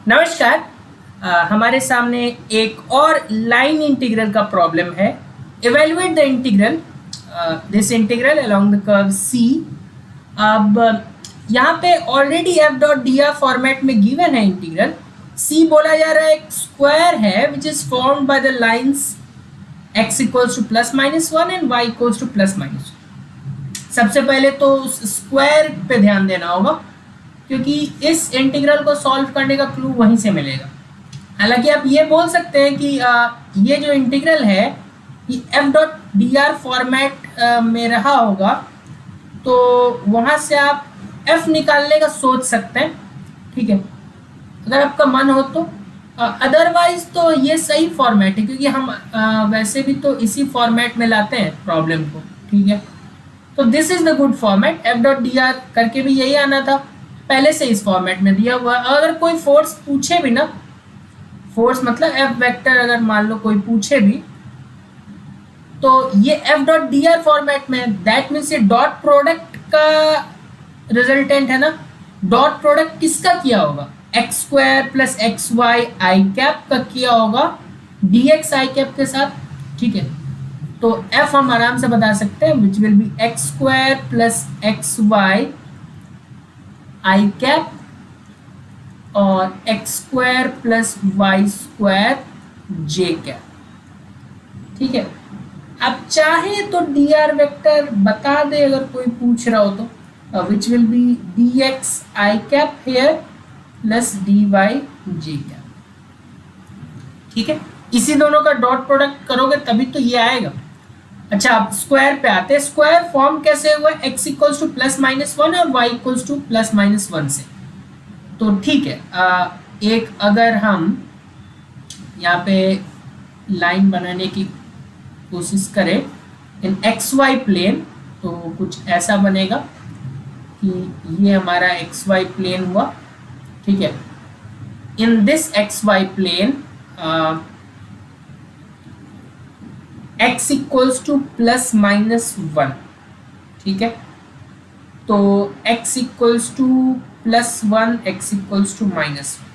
नमस्कार। हमारे सामने एक और लाइन इंटीग्रल का प्रॉब्लम है। Evaluate the integral this integral along the curve C. अब यहाँ पे already F dot D R format में गिवन है इंटीग्रल। सी बोला जा रहा है एक स्क्वायर है which is formed by the lines x equals to plus minus one and y equals to plus minus one. सबसे पहले तो स्क्वायर पे ध्यान देना होगा क्योंकि इस इंटीग्रल को सॉल्व करने का क्लू वहीं से मिलेगा। हालांकि आप ये बोल सकते हैं कि ये जो इंटीग्रल है ये F dot D R format में रहा होगा तो वहाँ से आप एफ निकालने का सोच सकते हैं, ठीक है, अगर आपका मन हो तो। अदरवाइज तो ये सही फॉर्मेट है क्योंकि हम वैसे भी तो इसी फॉर्मेट में लाते हैं प्रॉब्लम को, ठीक है। तो this is the good format. F dot D are करके भी यही आना था, पहले से इस फॉर्मेट में दिया हुआ है। अगर कोई फोर्स पूछे भी ना, फोर्स मतलब एफ वेक्टर अगर मान लो कोई पूछे भी तो ये F dot D R format में है। दैट मीन्स ये डॉट प्रोडक्ट का रिजल्टेंट है ना। डॉट प्रोडक्ट किसका किया होगा? X square plus x y i cap का किया होगा डी एक्स आई कैप के साथ, ठीक है। तो एफ हम आराम से बता सकते हैं which will be x square plus x y i cap और x square plus Y square j cap, ठीक है। आप चाहे तो डी आर वेक्टर बता दे अगर कोई पूछ रहा हो तो, which will be D X I cap here plus D Y J cap, ठीक है। इसी दोनों का डॉट प्रोडक्ट करोगे तभी तो ये आएगा। अच्छा, अब स्क्वायर पे आते हैं। स्क्वायर फॉर्म कैसे हुआ? x equals to plus minus one और y equals to plus minus one से। तो ठीक है, एक अगर हम यहाँ पे लाइन बनाने की कोशिश करें इन एक्स वाई प्लेन तो कुछ ऐसा बनेगा कि ये हमारा एक्स वाई प्लेन हुआ, ठीक है। In this X Y plane x equals to plus minus one, ठीक है। तो x equals to plus one, X equals to minus one,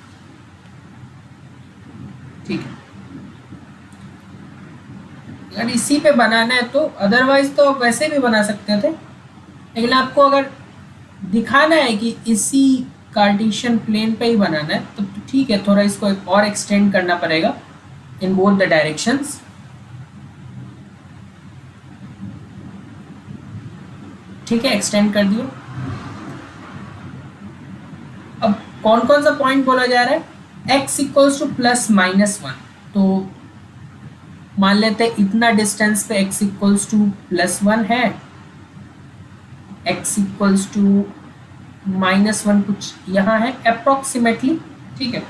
ठीक है। अगर इसी पे बनाना है तो, अदरवाइज तो आप वैसे भी बना सकते थे, लेकिन आपको अगर दिखाना है कि इसी कार्टेशियन प्लेन पे ही बनाना है तो ठीक है, थोड़ा इसको और एक्सटेंड करना पड़ेगा इन बोथ द डायरेक्शंस। ठीक है, एक्सटेंड कर दिया। अब कौन कौन सा पॉइंट बोला जा रहा है? x equals to plus minus one. तो मान लेते हैं इतना डिस्टेंस पे x equals to plus one है, x equals to minus one कुछ यहाँ है अप्रोक्सीमेटली, ठीक है।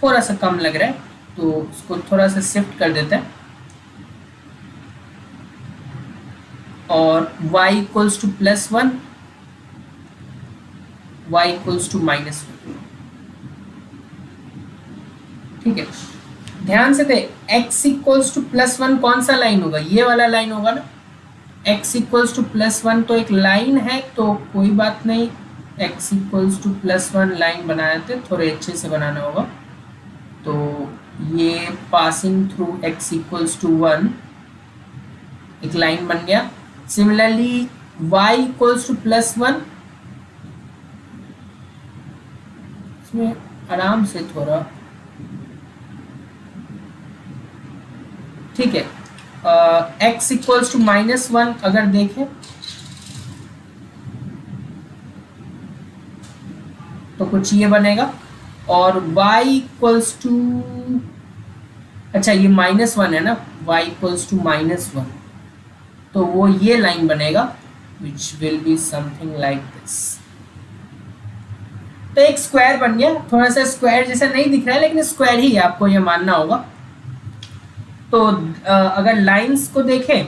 थोड़ा सा कम लग रहा है तो उसको थोड़ा सा शिफ्ट कर देते हैं और y equals to plus one, y equals to minus one, ठीक है। ध्यान से दे, x equals to plus one कौन सा लाइन होगा? ये वाला लाइन होगा ना। x equals to plus one तो एक लाइन है तो कोई बात नहीं, x equals to plus one line बनाए थे, थोड़े अच्छे से बनाना होगा। तो ये passing through x equals to one एक लाइन बन गया। Similarly y equals to plus one, इसमें आराम से थोड़ा, ठीक है। x equals to minus one अगर देखें तो कुछ ये बनेगा और y इक्वल्स टू, अच्छा ये माइनस वन है ना, y equals to minus one तो वो ये लाइन बनेगा which will be something like this. तो एक स्क्वायर बन गया। थोड़ा सा स्क्वायर जैसा नहीं दिख रहा है लेकिन स्क्वायर ही है, आपको ये मानना होगा। तो अगर लाइंस को देखें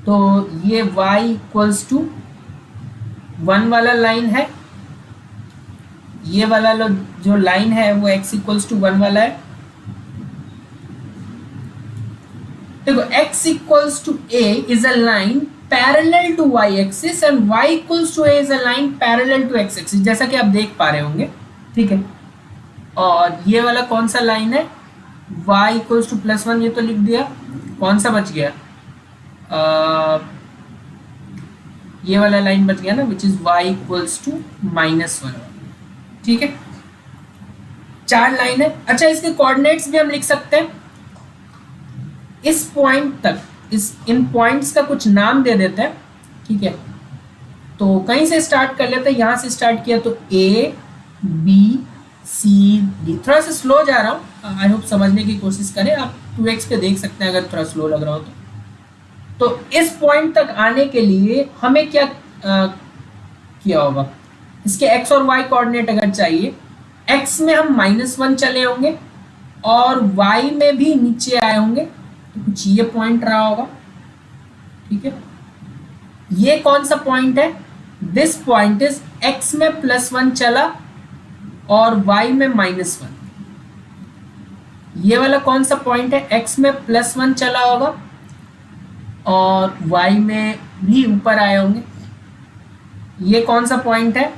तो ये y इक्वल्स टू वन वाला लाइन है, ये वाला जो लाइन है वो x इक्वल्स टू वन वाला है। देखो x equals to a is a line parallel to y axis and y equals to a is a line parallel to x axis, जैसा कि आप देख पा रहे होंगे। ठीक है। और ये वाला कौन सा लाइन है, y इक्वल्स टू +1, ये तो लिख दिया। कौन सा बच गया, ये वाला लाइन बच गया ना, which is y equals to -1। ठीक है, 4 लाइन है। अच्छा, इसके कोऑर्डिनेट्स भी हम लिख सकते हैं। इस पॉइंट तक, इन पॉइंट्स का कुछ नाम दे देते हैं। ठीक है, तो कहीं से स्टार्ट कर लेते हैं। यहाँ से स्टार्ट किया तो A B C D। थोड़ा सा स्लो जा रहा हूँ, आई होप समझने की कोशिश करें। आप 2x पे देख सकते हैं अगर थोड़ा स्लो लग रहा हो तो इस पॉइंट तक आने के लिए हमें क्या किया होगा, इसके x और y कोऑर्डिनेट अगर चाहिए, x में हम -1 चले होंगे और y में भी नीचे आए होंगे, तो कुछ ये पॉइंट रहा होगा। ठीक है, ये कौन सा पॉइंट है, दिस पॉइंट इज x में +1 चला और y में -1। ये वाला कौन सा पॉइंट है, x में +1 चला होगा और y में भी ऊपर आए होंगे। ये कौन सा पॉइंट है,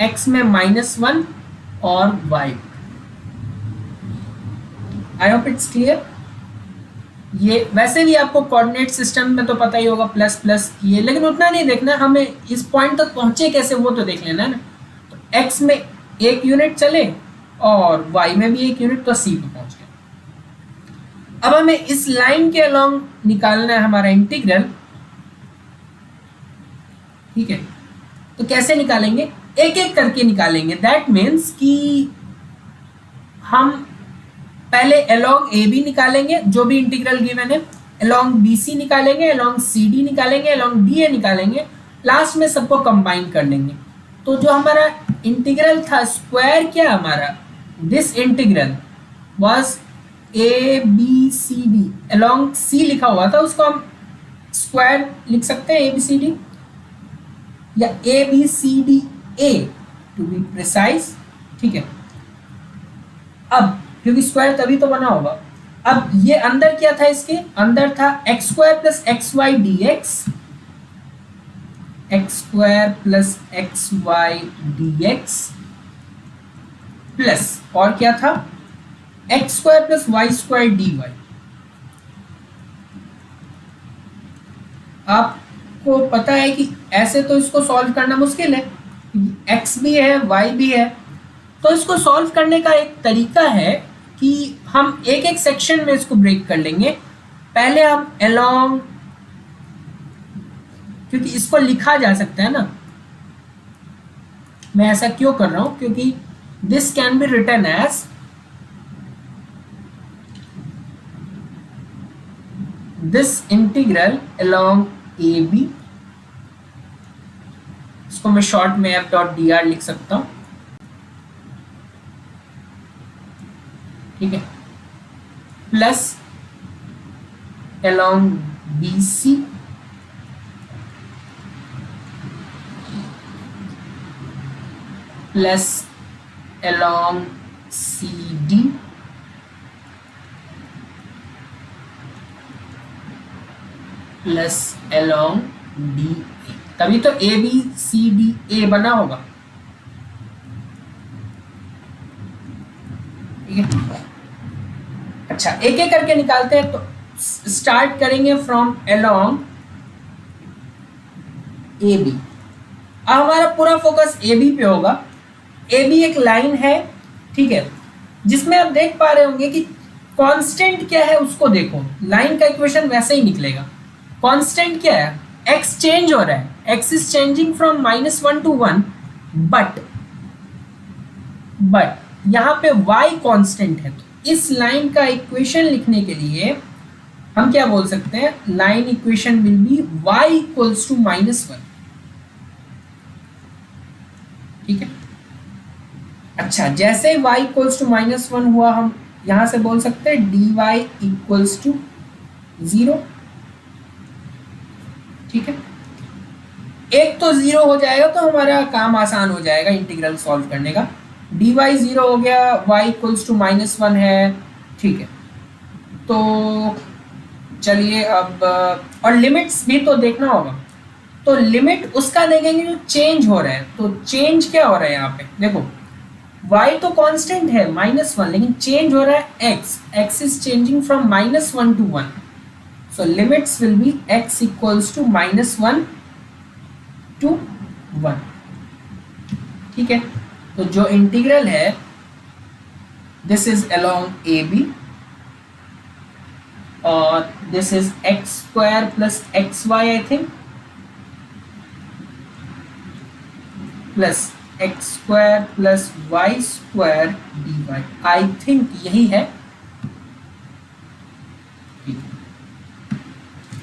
x में -1 और y। I hope it's clear. ये वैसे भी आपको कोऑर्डिनेट सिस्टम में तो पता ही होगा, प्लस प्लस ये, लेकिन उतना नहीं देखना, हमें इस पॉइंट तक पहुंचे कैसे वो तो देख लेना है ना। तो x में 1 यूनिट चले और y में भी 1 यूनिट, तो c पे पहुंच गए। अब हमें इस लाइन के अलोंग निकालना है हमारा इंटीग्रल। ठीक है, तो कैसे निकालेंगे, एक एक करके निकालेंगे। दैट मीन्स कि हम पहले अलोंग ए बी निकालेंगे, जो भी इंटीग्रल गिवन है, अलोंग बी सी निकालेंगे, अलोंग सी डी निकालेंगे, अलोंग डी ए निकालेंगे, लास्ट में सबको कंबाइन कर लेंगे। तो जो हमारा इंटीग्रल था, स्क्वायर क्या हमारा, this integral was A B C D, along C लिखा हुआ था, उसको हम स्क्वायर लिख सकते हैं, ए बी सी डी, या A B C D A to B precise. ठीक है, अब क्योंकि स्क्वायर तभी तो बना होगा। अब ये अंदर क्या था, इसके अंदर था x² + xy dx, x² + xy dx plus, और क्या था, x² + y² dy। आपको पता है कि ऐसे तो इसको सॉल्व करना मुश्किल है, x भी है y भी है। तो इसको सॉल्व करने का एक तरीका है कि हम एक एक सेक्शन में इसको ब्रेक कर लेंगे। पहले हम अलोंग, क्योंकि इसको लिखा जा सकता है ना, मैं ऐसा क्यों कर रहा हूं, क्योंकि this can be written as this integral along A B, इसको मैं शॉर्ट में f.dr लिख सकता हूं। ठीक है, plus along B C plus along C D plus along D A, तभी तो ए बी सी डी ए बना होगा। ठीक है, अच्छा एक एक करके निकालते हैं। तो स्टार्ट करेंगे फ्रॉम अलोंग ए बी। अब हमारा पूरा फोकस ए बी पे होगा। ए बी एक लाइन है, ठीक है, जिसमें आप देख पा रहे होंगे कि कांस्टेंट क्या है, उसको देखो, लाइन का इक्वेशन वैसे ही निकलेगा। कांस्टेंट क्या है, x चेंज हो रहा है, x is changing from -1 to 1, but यहाँ पे y कांस्टेंट है। तो इस लाइन का इक्वेशन लिखने के लिए हम क्या बोल सकते हैं, line equation will be y equals to -1। ठीक है, अच्छा जैसे y इक्वल्स टू -1 हुआ, हम यहां से बोल सकते हैं dy इक्वल्स टू 0। ठीक है, एक तो 0 हो जाएगा तो हमारा काम आसान हो जाएगा इंटीग्रल सॉल्व करने का। dy 0 हो गया, y इक्वल्स टू -1 है। ठीक है, तो चलिए अब, और लिमिट्स भी तो देखना होगा। तो लिमिट उसका देखेंगे जो चेंज हो रहा है। तो चेंज क्या हो रहा है यहाँ पे, देखो y तो कांस्टेंट है -1, लेकिन चेंज हो रहा है x is changing from -1 to 1, so limits will be x equals to -1 to 1. ठीक है, तो जो इंटीग्रल है this is along A B और this is x square plus x y I think plus x square plus Y square d y, I think यही है.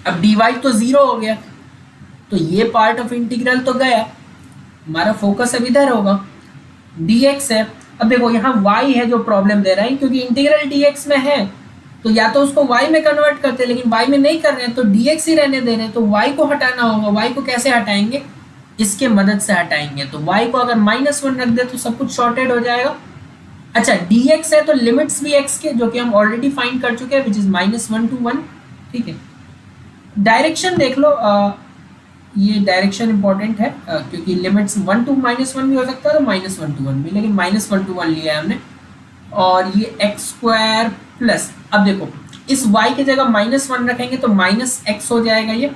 अब dy तो 0 हो गया, तो ये पार्ट ऑफ इंटीग्रल तो गया, हमारा फोकस अब इधर होगा. dx है, अब देखो यहाँ y है जो प्रॉब्लम दे रहा है, क्योंकि इंटीग्रल dx में है तो या तो उसको y में कन्वर्ट करते हैं, लेकिन y में नहीं कर रहे हैं तो dx ही रहने दे रहे हैं, तो y को हटाना होगा. y को कैसे हटाएंगे, इसके मदद से हटाएंगे. तो y को अगर -1 रख दे तो सब कुछ शॉर्टेड हो जाएगा. अच्छा dx है तो लिमिट्स भी x के, जो कि हम ऑलरेडी फाइंड कर चुके हैं, विच इज -1 to 1. ठीक है, डायरेक्शन देख लो, ये डायरेक्शन इंपॉर्टेंट है, क्योंकि लिमिट्स 1 to -1 भी हो सकता है, तो -1 to 1 भी, लेकिन -1 to 1 लिया है हमने. और ये एक्स स्क्वायर प्लस, अब देखो इस y की जगह -1 रखेंगे तो -x हो जाएगा, ये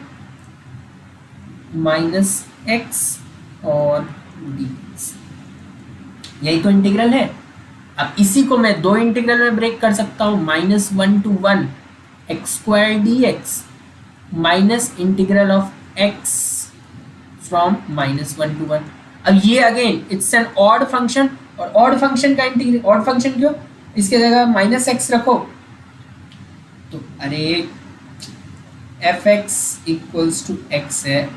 -x और dx, यही तो इंटीग्रल है. अब इसी को मैं दो इंटीग्रल में ब्रेक कर सकता हूँ, -1 to 1 x square dx minus integral of x from -1 to 1. अब ये again it's an odd function, और ऑड फंक्शन का इंटीग्रल, ऑड फंक्शन क्यों, इसके जगह -x रखो तो अरे fx इक्वल्स टू x है,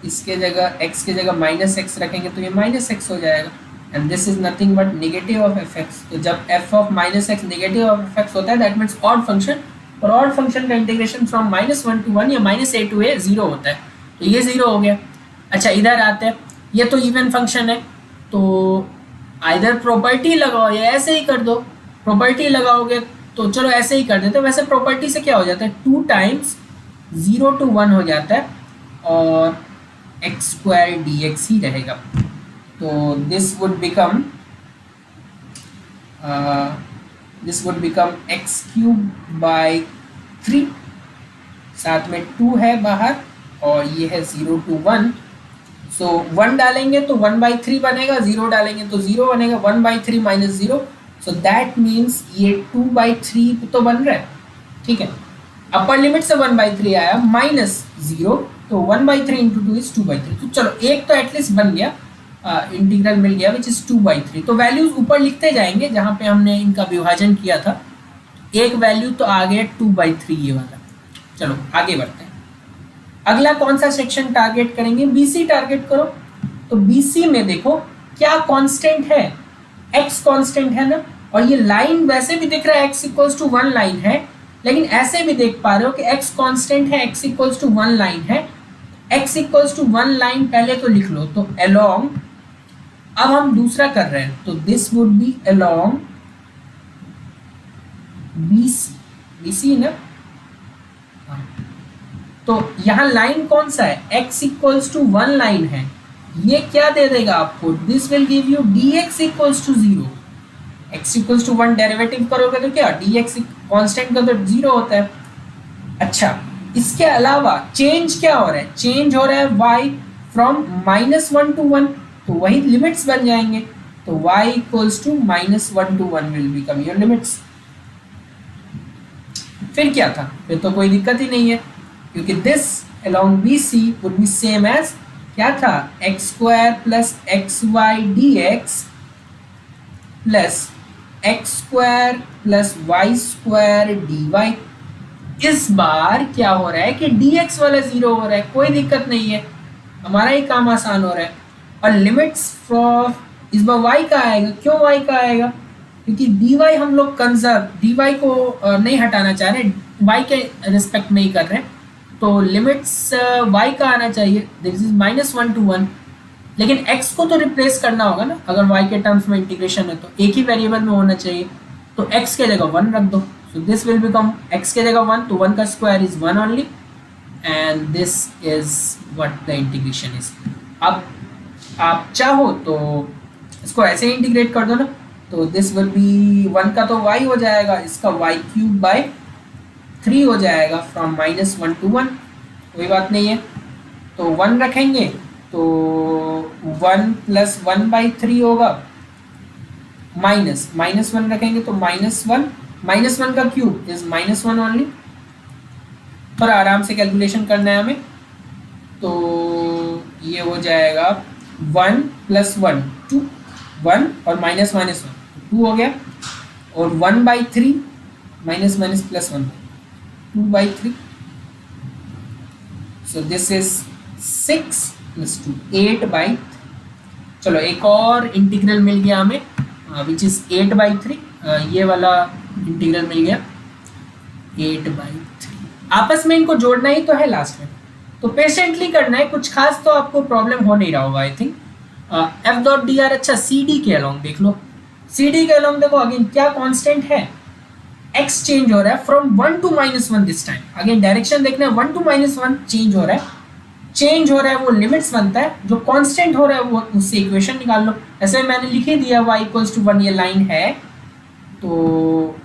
इसके जगह x के जगह -x रखेंगे तो ये -x हो जाएगा, and this is nothing but negative of fx. तो जब f of -x negative of fx होता है दैट मीन्स ऑड फंक्शन, और ऑड फंक्शन का इंटीग्रेशन फ्रॉम -1 to 1 या -a to a 0 होता है, तो ये 0 हो गया. अच्छा इधर आते हैं, ये तो इवन फंक्शन है, तो आइदर प्रॉपर्टी लगाओ या ऐसे ही कर दो. प्रॉपर्टी लगाओगे तो चलो ऐसे ही कर देते, वैसे प्रॉपर्टी से क्या हो जाता है, 2 times 0 to 1 हो जाता है, और एक्स स्क्वायर dx ही रहेगा. तो this would become x cube by 3, साथ में 2 है बाहर और ये है 0 to 1. सो 1 डालेंगे तो 1/3 बनेगा, 0 डालेंगे तो 0 बनेगा, 1/3 - 0, सो दैट मीन्स ये 2/3 तो बन रहा है. ठीक है, अपर लिमिट से 1/3 आया -0, तो 1/3 × 2 इज 2/3. तो चलो एक तो एटलीस्ट बन गया, इंटीग्रल मिल गया विच इज 2/3. तो वैल्यूज ऊपर लिखते जाएंगे जहाँ पे हमने इनका विभाजन किया था. एक वैल्यू तो आ गया 2/3 ये वाला. चलो आगे बढ़ते हैं, अगला कौन सा सेक्शन टारगेट करेंगे, बीसी टारगेट करो. तो बीसी में देखो क्या कांस्टेंट है, x कांस्टेंट है ना, और ये लाइन वैसे भी दिख रहा है x इक्वल्स टू 1 लाइन है, लेकिन ऐसे भी देख पा रहे हो कि x कांस्टेंट है, x इक्वल्स टू 1 लाइन है. x इक्वल्स टू 1 लाइन पहले तो लिख लो, तो अलोंग, अब हम दूसरा कर रहे हैं तो this would be along BC, BC ना. तो यहाँ लाइन कौन सा है, x इक्वल्स टू 1 लाइन है, ये क्या दे देगा आपको, this will give you dx equals to 0. x equals to 1 derivative करोगे तो क्या, dx कांस्टेंट का तो 0 होता है. अच्छा इसके अलावा चेंज क्या हो रहा है, चेंज हो रहा है y फ्रॉम -1 to 1, तो वही लिमिट्स बन जाएंगे. तो y equals to -1 to 1 will become your limits. फिर क्या था, फिर तो कोई दिक्कत ही नहीं है, क्योंकि this along BC would be same as क्या था, x square plus x Y dx plus x square plus Y square dy. इस बार क्या हो रहा है कि dx वाला 0 हो रहा है, कोई दिक्कत नहीं है, हमारा ही काम आसान हो रहा है. और लिमिट्स फ्रॉम, इस बार y का आएगा, क्यों y का आएगा, क्योंकि dy हम लोग कंजर्व, dy को नहीं हटाना चाह रहे, y के रिस्पेक्ट नहीं कर रहे, तो लिमिट्स y का आना चाहिए, दिस इज -1 to 1, लेकिन x को तो रिप्लेस करना होगा ना, अगर y के टर्म्स में इंटीग्रेशन है तो एक ही वेरिएबल में होना चाहिए, तो x के जगह 1 रख दो. So this will become x के जगह 1, तो 1 का square is 1 only, and this is what the integration is. अब आप चाहो तो इसको ऐसे ही इंटीग्रेट कर दो ना, तो दिस विल बी 1 का तो y हो जाएगा, इसका y³/3 हो जाएगा फ्रॉम -1 to 1, कोई बात नहीं है। तो 1 रखेंगे तो 1 + 1/3 होगा, -1 रखेंगे तो -1 का क्यूब इज -1 ओनली। पर आराम से कैलकुलेशन करना है हमें, तो ये हो जाएगा 1 + 1 2, 1 और -1 2 हो गया, और 1/3 -+1 2/3, सो दिस इज 6 + 2 8/3। चलो एक और इंटीग्रल मिल गया हमें विच इज 8/3, ये वाला इंटीग्रल मिल गया 8/3। आपस में इनको जोड़ना ही तो है लास्ट में, तो पेशेंटली करना है, कुछ खास तो आपको प्रॉब्लम हो नहीं रहा होगा आई थिंक। F.dr, अच्छा सी डी के अलोंग देख लो, सी डी के अलोंग देखो अगेन क्या कांस्टेंट है, x चेंज हो रहा है from 1 to -1 this time, again direction देखना है 1 to -1 चेंज हो रहा है, चेंज हो रहा है वो लिमिट्स बनता है, जो कांस्टेंट हो रहा है वो उससे इक्वेशन निकाल लो। ऐसे मैंने लिख ही दिया y = 1, ये लाइन है, तो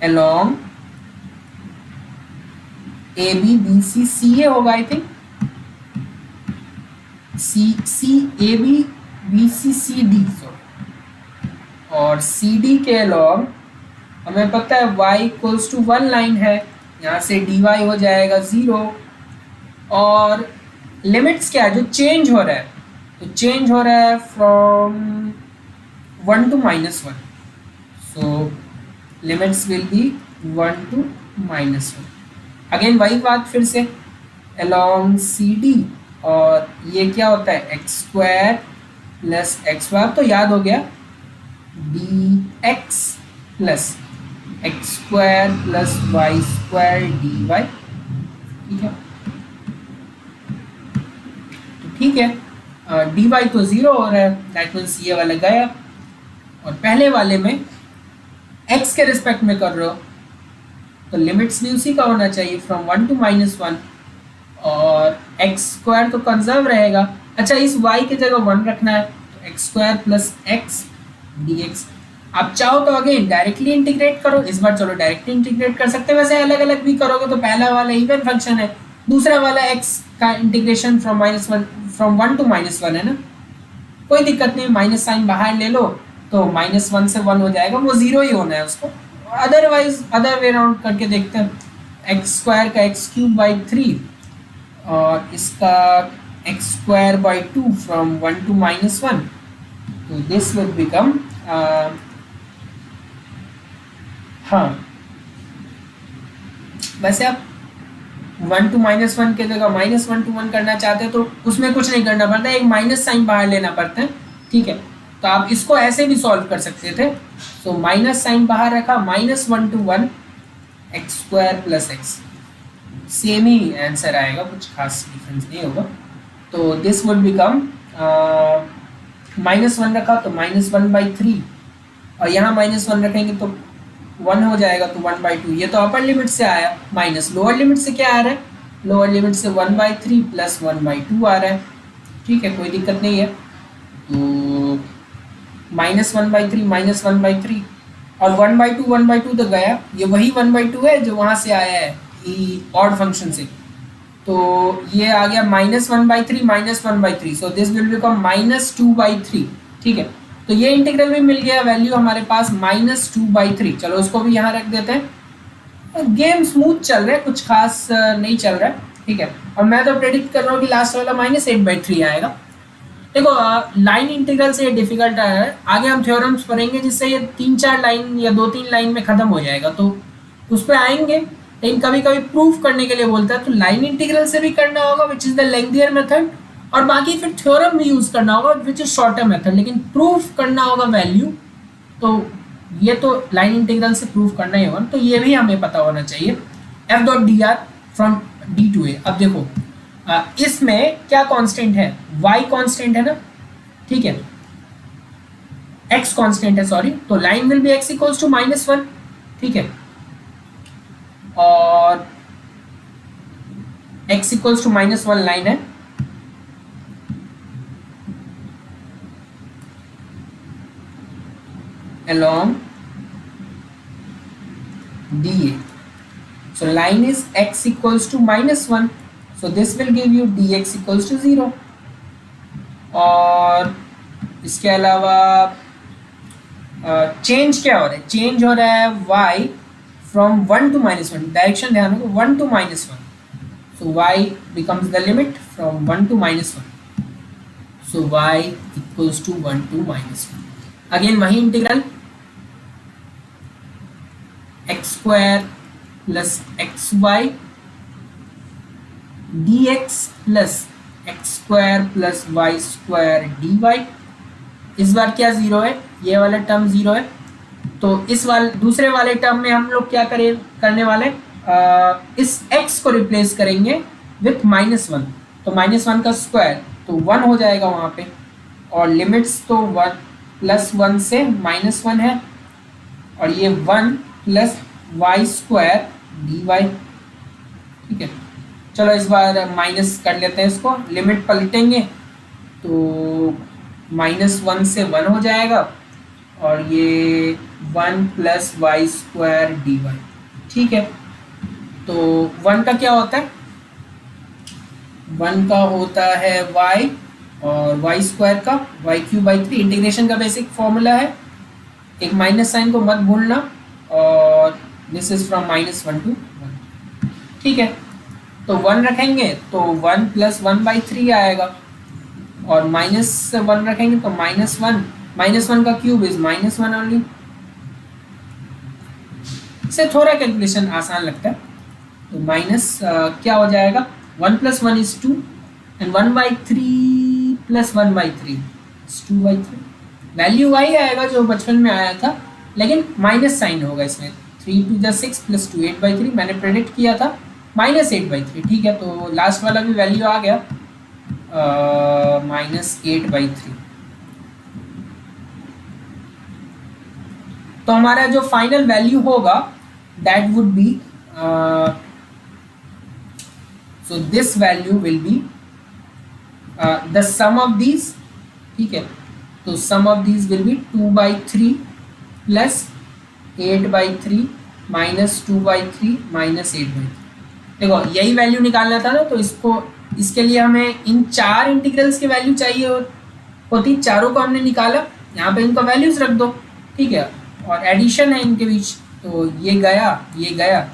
along AB BC CA होगा I think, AB BC CD, और CD के along हमें पता है y = 1 लाइन है, यहाँ से dy हो जाएगा 0, और लिमिट्स क्या है जो चेंज हो रहा है, तो चेंज हो रहा है from 1 to -1, so limits will be 1 to -1। Again वही बात फिर से along CD, और ये क्या होता है x² + x², तो याद हो गया dx + x² + y² dy, ठीक है, तो ठीक है, dy तो 0 हो रहा है, दैट मीन्स ये वाला गया, और पहले वाले में x के रिस्पेक्ट में कर रहे हो तो लिमिट्स भी उसी का होना चाहिए फ्रॉम 1 to -1, और x² तो कंजर्व रहेगा। अच्छा इस y की जगह 1 रखना है, तो x² + x dx। आप चाहो तो अगेन डायरेक्टली इंटीग्रेट करो, इस बार चलो डायरेक्टली इंटीग्रेट कर सकते हैं, वैसे अलग अलग भी करोगे तो पहला वाला इवन फंक्शन है, दूसरा वाला x का इंटीग्रेशन फ्रॉम 1 to -1 है ना, कोई दिक्कत नहीं, माइनस साइन बाहर ले लो तो -1 से 1 हो जाएगा, वो 0 ही होना है उसको, अदरवाइज अदर वे राउंड करके देखते हैं, x² का x³/3 और इसका x²/2 फ्रॉम 1 to -1, तो दिस विल बिकम हाँ वैसे आप 1 to -1 के जगह -1 to 1 करना चाहते हैं तो उसमें कुछ नहीं करना पड़ता है, एक माइनस साइन बाहर लेना पड़ता है, ठीक है, तो आप इसको ऐसे भी सॉल्व कर सकते थे, तो माइनस साइन बाहर रखा, -1 to 1 x² + x, same he answer आएगा, कुछ खास डिफरेंस नहीं होगा, तो दिस वुड बिकम -1 रखा तो -1/3, और यहाँ -1 रखेंगे तो 1 हो जाएगा, तो 1/2, ये तो अपर लिमिट से आया, माइनस लोअर लिमिट से क्या आ रहा है, लोअर लिमिट से 1/3 + 1/2 आ रहा है, ठीक है, कोई दिक्कत नहीं है, तो -1/3 -1/3 और 1/2 तो गया, ये वही 1/2 है जो वहाँ से आया है ऑड फंक्शन से, तो ये आ गया -1/3 -1/3, सो दिस विल बिकम -2/3, ठीक है, तो ये इंटीग्रल भी मिल गया, वैल्यू हमारे पास -2/3, चलो उसको भी यहाँ रख देते हैं, गेम स्मूथ चल रहा है, कुछ खास नहीं चल रहा है, ठीक है, और मैं तो प्रेडिक्ट कर रहा हूँ कि लास्ट वाला -8/3 आएगा। देखो लाइन इंटीग्रल से ये डिफिकल्ट है, आगे हम थ्योरम्स पढ़ेंगे जिससे ये 3-4 लाइन या 2-3 लाइन में खत्म हो जाएगा, तो उस पर आएंगे, लेकिन कभी कभी प्रूफ करने के लिए बोलता है तो लाइन इंटीग्रल से भी करना होगा which is the lengthier method, और बाकी फिर थ्योरम भी यूज़ करना होगा विच इज़ शॉर्टर मेथड, लेकिन प्रूफ करना होगा वैल्यू, तो ये तो लाइन इंटीग्रल से प्रूफ करना ही होगा, तो ये भी हमें पता होना चाहिए। F.dr from D to A, अब देखो इसमें क्या कांस्टेंट है, y कांस्टेंट है ना, ठीक है, x कांस्टेंट है सॉरी, तो लाइन विल बी x = -1, ठीक है, और x = -1 लाइन है, along DA. So line is x equals to -1. So this will give you dx equals to 0. और इसके अलावा चेंज क्या हो रहा है? चेंज हो रहा है y फ्रॉम 1 to -1. डायरेक्शन ध्यान रखो, 1 to -1. So y becomes the limit from 1 to -1. So y equals to 1 to -1. Again वही integral x square plus xy dx plus x square plus y square dy. इस बार क्या zero है? ये वाला term zero है, तो इस वाले दूसरे वाले टर्म में हम लोग क्या करने वाले, इस x को रिप्लेस करेंगे विथ -1. तो -1 का स्क्वायर तो 1 हो जाएगा वहाँ पे, और लिमिट्स तो 1 +1 से -1 है, और ये 1 प्लस वाई स्क्वायर dy. ठीक है, चलो इस बार माइनस कर लेते हैं इसको, लिमिट पलटेंगे तो -1 से 1 हो जाएगा, और ये 1 प्लस वाई स्क्वायर dy. ठीक है, तो 1 का क्या होता है? 1 का होता है y, और y स्क्वायर का y³/3. इंटीग्रेशन का बेसिक फॉर्मूला है, एक माइनस साइन को मत भूलना, और दिस इज फ्रॉम -1 to 1. ठीक है, तो 1 रखेंगे तो 1 प्लस 1/3 आएगा, और -1 रखेंगे तो -1 का क्यूब इज -1 ओनली. इससे थोड़ा कैलकुलेशन आसान लगता है, तो माइनस क्या हो जाएगा, 1 + 1 is 2, एंड 1/3 + 1/3 is 2/3. वैल्यू वही आएगा जो बचपन में आया था, लेकिन माइनस साइन होगा इसमें. 3 × 6 + 2 8/3. मैंने प्रेडिक्ट किया था -8/3. ठीक है, तो लास्ट वाला भी वैल्यू आ गया, -8/3. तो हमारा जो फाइनल वैल्यू होगा that would be, so this value will be the sum of these. ठीक है, तो sum of these will be 2/3 plus 8/3 minus 2/3 minus 8/3. देखो यही वैल्यू निकालना था ना, तो इसके लिए हमें इन 4 इंटीग्रल्स की वैल्यू चाहिए होती. चारों को हमने निकाला, यहाँ पे इनका वैल्यूज रख दो. ठीक है, और एडिशन है इनके बीच, तो ये गया,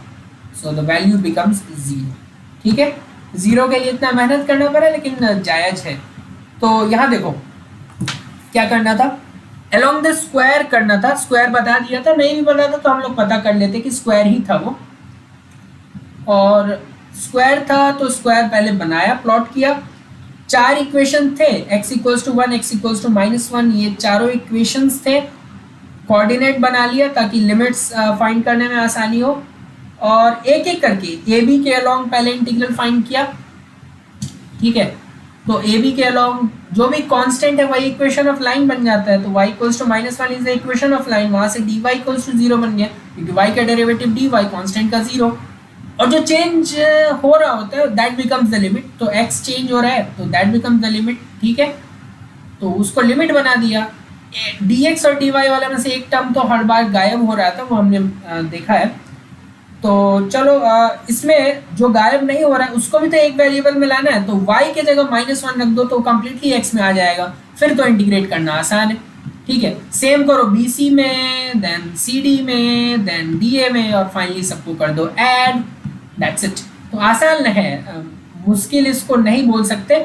सो द वैल्यू बिकम्स 0. ठीक है, 0 के लिए इतना मेहनत करना पड़ा, लेकिन जायज है. तो यहाँ देखो क्या करना था, अलोंग द स्क्वायर करना था. स्क्वायर बता दिया था, नहीं भी पता था तो हम लोग पता कर लेते कि स्क्वायर ही था वो, और स्क्वायर था तो स्क्वायर पहले बनाया, प्लॉट किया. 4 इक्वेशन थे, x = 1, x = -1, ये चारों इक्वेशंस थे. कोऑर्डिनेट बना लिया ताकि लिमिट्स फाइंड करने में आसानी हो, और एक एक करके ए बी के अलोंग पहले इंटीग्रल फाइंड किया. ठीक है, तो ए बी के अलोंग जो भी कांस्टेंट है वही इक्वेशन ऑफ लाइन बन जाता है. तो y = -1 is the equation of line, वहाँ से dy = 0 बन गया, क्योंकि y का डेरिवेटिव dy, कांस्टेंट का 0. और जो चेंज हो रहा होता है दैट बिकम्स द लिमिट. तो x चेंज हो रहा है तो दैट बिकम्स द लिमिट. ठीक है, तो उसको लिमिट बना दिया. dx और dy वाले में से एक टर्म तो हर बार गायब हो रहा था, वो हमने देखा है. तो चलो इसमें जो गायब नहीं हो रहा है उसको भी तो एक वेरिएबल में लाना है, तो y के जगह -1 रख दो तो कंप्लीटली x में आ जाएगा, फिर तो इंटीग्रेट करना आसान है. ठीक है, सेम करो BC में, देन CD में, देन DA में, और फाइनली सबको कर दो ऐड. That's it. तो आसान है, मुश्किल इसको नहीं बोल सकते.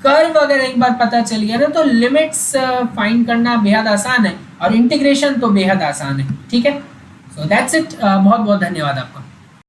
कर्व अगर एक बार पता चल गया ना तो लिमिट्स फाइंड करना बेहद आसान है, और इंटीग्रेशन तो बेहद आसान है. ठीक है, सो दैट्स इट. बहुत बहुत धन्यवाद आपका.